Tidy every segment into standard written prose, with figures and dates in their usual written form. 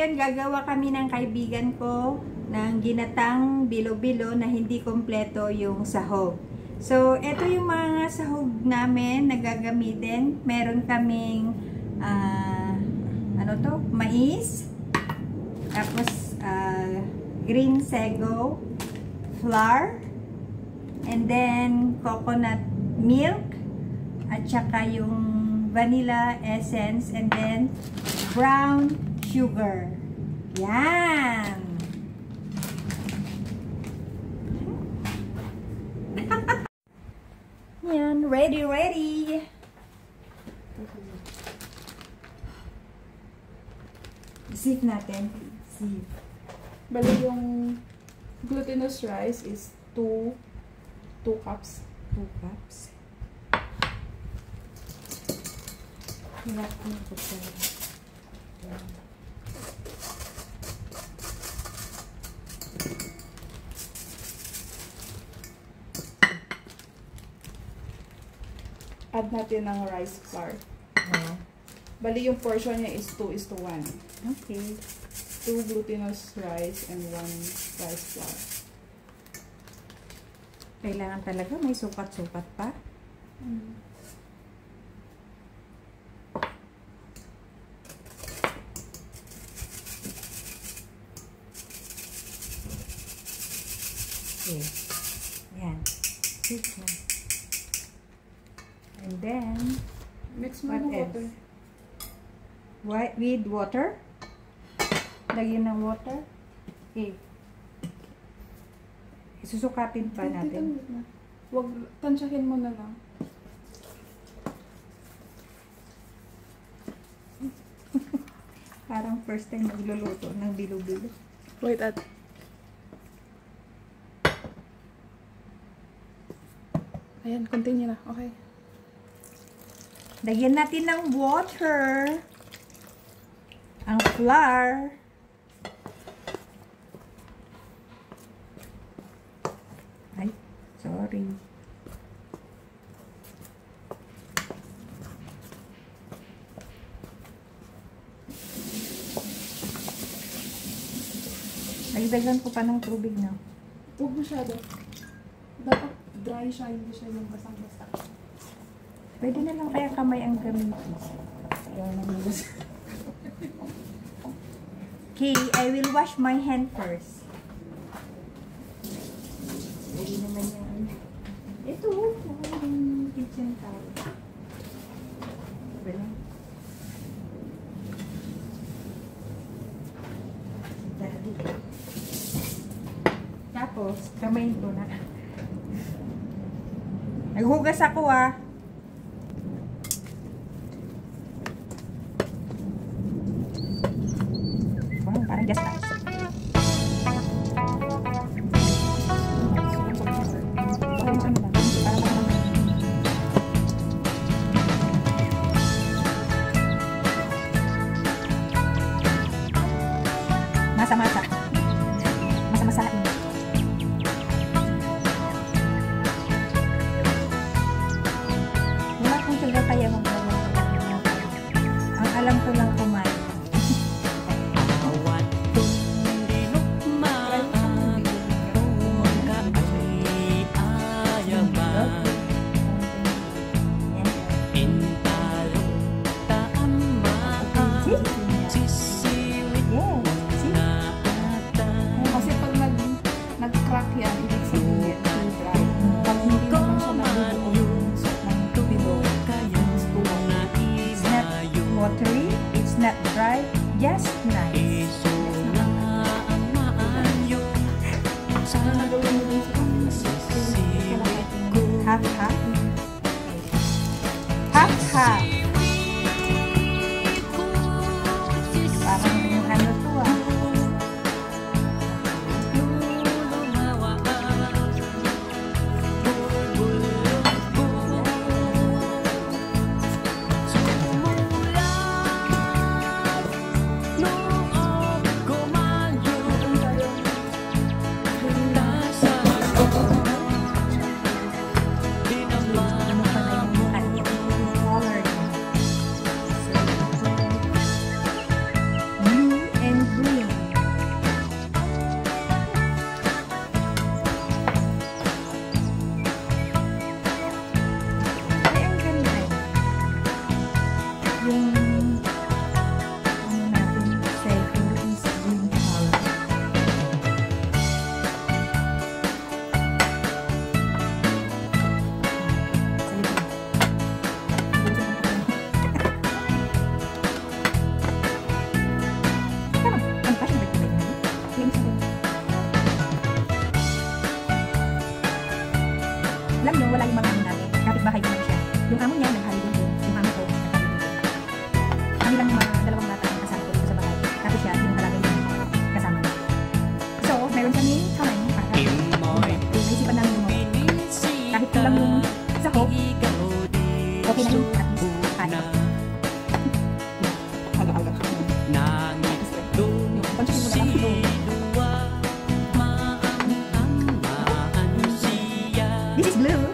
ngayon gagawa kami ng kaibigan ko ng ginatang bilo-bilo na hindi kompleto yung sahog. So, ito yung mga sahog namin na gagamitin. Meron kaming mais, tapos green sago, flour, and then coconut milk, at saka yung vanilla essence, and then brown sugar. Yan! Yan, ready! Sieve natin. Sieve. Bali yung glutinous rice is 2 cups. 2 cups. Hirap mo po siya. Add natin ng rice flour. Bali yung portion niya is 2:1. Okay. 2 glutinous rice and 1 rice flour. Kailangan talaga may sukat-sukat pa. Okay. Yan. Mix na. And then, Mix mo what ng else? water. With water? Lagyan ng water? Okay. Isusukatin pa natin. Huwag, tansyahin mo na lang. Parang first time nagluluto ng bilo-bilo. Wait, Ayan, continue na. Okay. Lagyan natin ng water. Ang flour. Ay, sorry. Nagdagan ko pa ng tubig na. Huwag masyado. Dapat dry siya, hindi siya yung basang-basa. Pwede na lang kaya kamay ang gamitin. Okay, I will wash my hand first. Pwede naman yan. Ito, yung kitchen towel. Diba lang? Tapos, kamayin ko na. Naghugas ako Parang just nice. Masa-masa. Masa-masain. Wala kong sila kaya mag-gawin. Ang alam ko lang kumain. Kasi pag nag-crack yan, ibig sabihin dry. Pag hindi naman siya nabubuo ng tubigo, It's not watery, it's not dry, just nice. Half-half. Half-half. Parang ano to Kami lang mga dalawang bata ang kasama ko dito sa bahay. Tapos siya, yung talaga yung kasama niya. So, meron kami time para naisipan namin yung kahit lang yung sahog, okay na yung at least kaya. Aga-aga. Konsumin mo na lang. This is blue.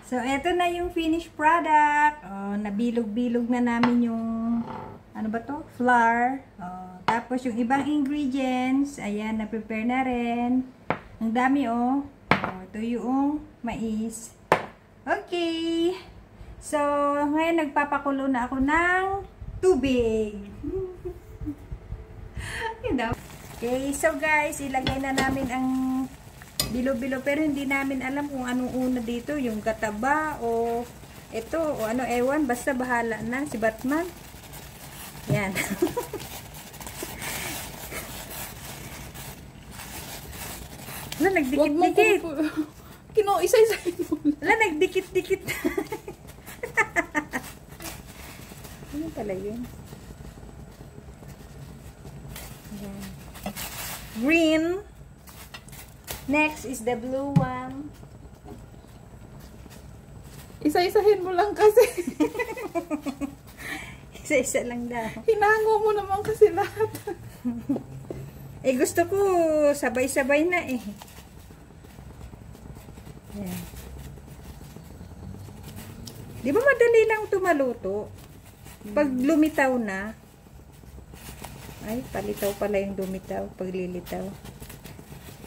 So, eto na yung finished product. Oh, nabilog-bilog na namin yung, ano ba to? Flour. Oh, tapos yung ibang ingredients, ayan, na-prepare na rin. Ang dami, oh. Oh, ito yung mais. Okay. So, ngayon nagpapakulo na ako ng tubig. Okay, so guys, ilagay na namin ang bilo-bilo, pero hindi namin alam kung anong una dito, yung kataba o ito o ano, ewan, basta bahala na si Batman. Yan. Wala, nagdikit-dikit. Isa-isahin mo. Wala, nagdikit-dikit. Ano pala yun? Yan. Green. Next is the blue one. Isa-isahin mo lang kasi. Isa-isa lang daw. Hinango mo naman kasi lahat. Eh, gusto ko sabay-sabay na eh. Yan. Di ba madali lang tumaluto? Pag lumitaw na, ay, palitaw pala yung lumitaw, pag lilitaw.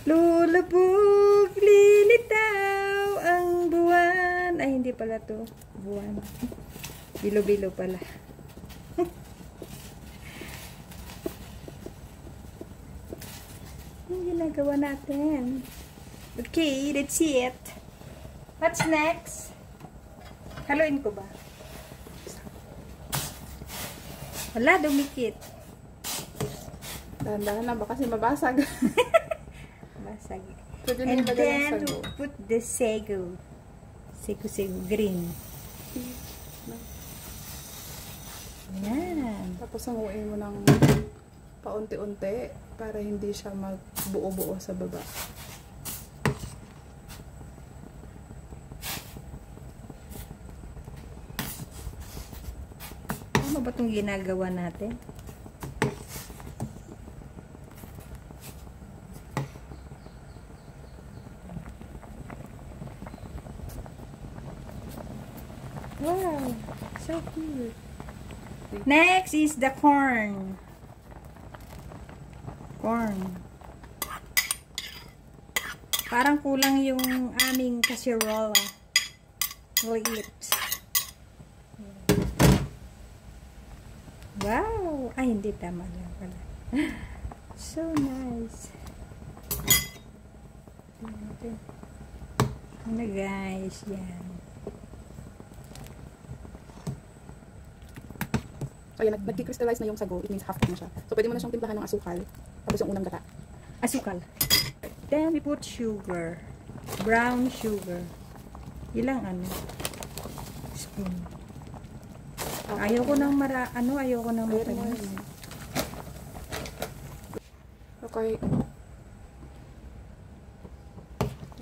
Lulubog, lilitaw ang buwan. Ay, hindi pala to buwan. Bilo-bilo pala. Ang ginagawa natin. Okay, let's see it. What's next? Haluin ko ba? Wala, dumikit. Dahan-dahan lang ba kasi mabasag. Basag. And then, put the sago. Sago green. Yan. Tapos hanguin mo ng paunti-unti para hindi siya magbuo-buo sa baba. Ano ba itong ginagawa natin? Wow, so cute. Next is the corn. Parang kulang yung aming casserole. Liit. Wow! Ay, hindi tama lang pala. So nice. Ano guys, yan. Ayan, nag-crystallize na yung sago. It means half na siya. So, pwede mo na siyang timplahan ng asukal. Tapos yung unang gata. Asukal. Then we put sugar. Brown sugar. Ilang spoon. Ayoko nang ayoko nang matamis. Okay.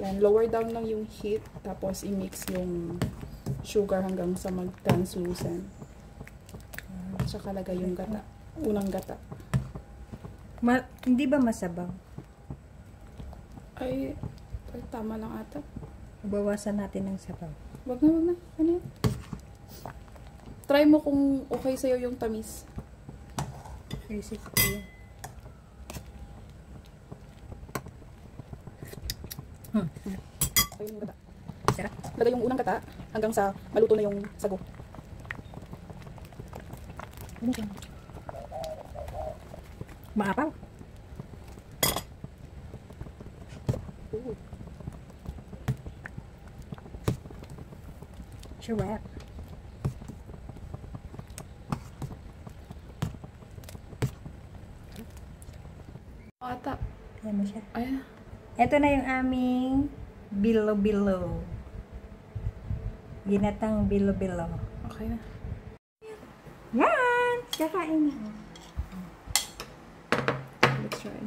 Yan, lower down lang yung heat. Tapos, i-mix yung sugar hanggang sa mag-translucent. Tsaka lagay yung gata. Unang gata. Hindi ba masabaw? Ay, tama lang ata. Bawasan natin ng sabaw. Wag na. Ano yan? Try mo kung okay sa'yo yung tamis. Isip ko yun. Lagay yung gata. Sarap. Lagay yung unang gata hanggang sa maluto na yung sago. Maapaw. Sarap. Ata. Ayan mo siya. Ay. Ito na yung aming bilo-bilo. Ginatang bilo-bilo. Okay na. Yan! Kakain na. Let's try.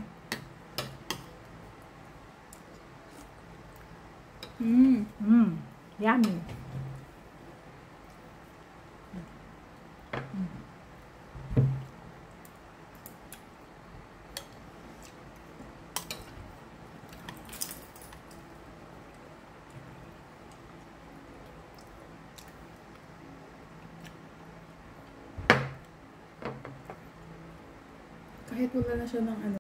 Yummy. Kahit wala na siya ng ano.